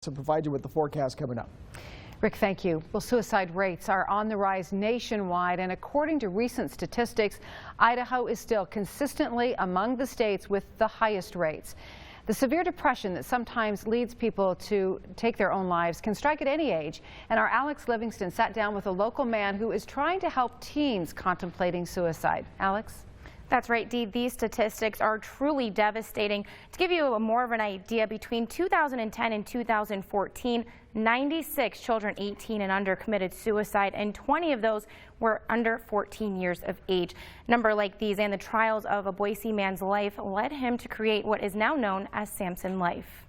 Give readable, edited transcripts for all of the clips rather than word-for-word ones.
To provide you with the forecast coming up. Rick, thank you. Well, suicide rates are on the rise nationwide, and according to recent statistics, Idaho is still consistently among the states with the highest rates. The severe depression that sometimes leads people to take their own lives can strike at any age, and our Alex Livingston sat down with a local man who is trying to help teens contemplating suicide. Alex? That's right, Dee. These statistics are truly devastating. To give you more of an idea, between 2010 and 2014, 96 children 18 and under committed suicide, and 20 of those were under 14 years of age. A number like these and the trials of a Boise man's life led him to create what is now known as Samson Life.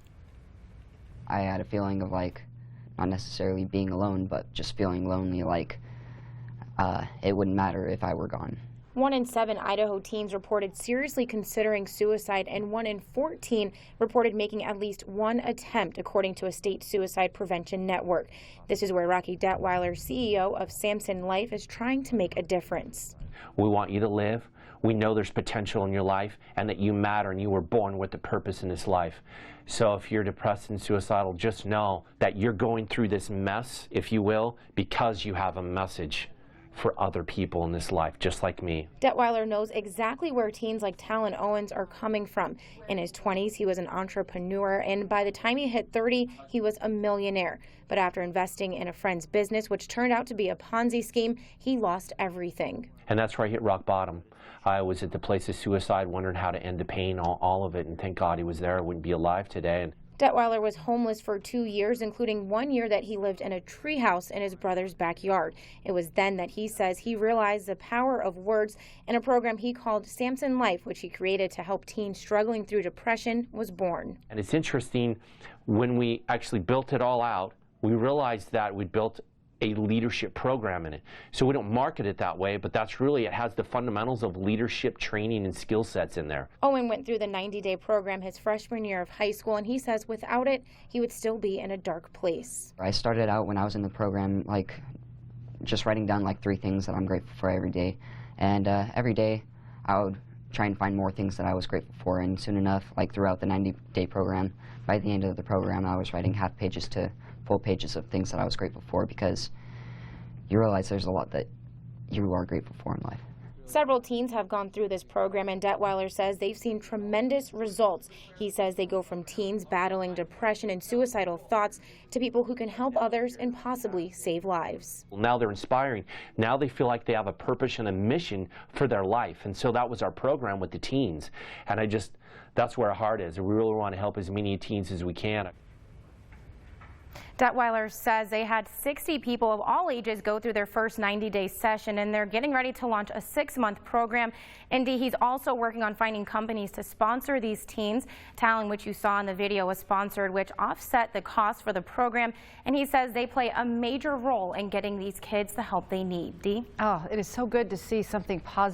I had a feeling of not necessarily being alone, but just feeling lonely, it wouldn't matter if I were gone. 1 in 7 Idaho teens reported seriously considering suicide, and 1 in 14 reported making at least one attempt, according to a state suicide prevention network. This is where Rocky Detwiler, CEO of Samson Life, is trying to make a difference. We want you to live. We know there's potential in your life and that you matter and you were born with a purpose in this life. So if you're depressed and suicidal, just know that you're going through this mess, if you will, because you have a message for other people in this life, just like me. Detwiler knows exactly where teens like Talon Owens are coming from. In his 20s, he was an entrepreneur, and by the time he hit 30, he was a millionaire. But after investing in a friend's business, which turned out to be a Ponzi scheme, he lost everything. And that's where I hit rock bottom. I was at the place of suicide, wondering how to end the pain, all of it, and thank God he was there. I wouldn't be alive today. And Detwiler was homeless for 2 years, including 1 year that he lived in a treehouse in his brother's backyard. It was then that he says he realized the power of words, and a program he called Samson Life, which he created to help teens struggling through depression, was born. And it's interesting, when we actually built it all out, we realized that we built a leadership program in it. So we don't market it that way, but that's really, it has the fundamentals of leadership training and skill sets in there. Owen went through the 90-day program his freshman year of high school, and he says without it, he would still be in a dark place. I started out when I was in the program, just writing down 3 things that I'm grateful for every day. And every day I would try and find more things that I was grateful for, and soon enough, throughout the 90-day program, by the end of the program, I was writing half pages to full pages of things that I was grateful for, because you realize there's a lot that you are grateful for in life. Several teens have gone through this program, and Detwiler says they've seen tremendous results. He says they go from teens battling depression and suicidal thoughts to people who can help others and possibly save lives. Now they're inspiring. Now they feel like they have a purpose and a mission for their life. And so that was our program with the teens. And that's where our heart is. We really want to help as many teens as we can. Detwiler says they had 60 people of all ages go through their first 90-day session, and they're getting ready to launch a 6-month program. And he's also working on finding companies to sponsor these teens. Talon, which you saw in the video, was sponsored, which offset the cost for the program. And he says they play a major role in getting these kids the help they need. Dee? Oh, it is so good to see something positive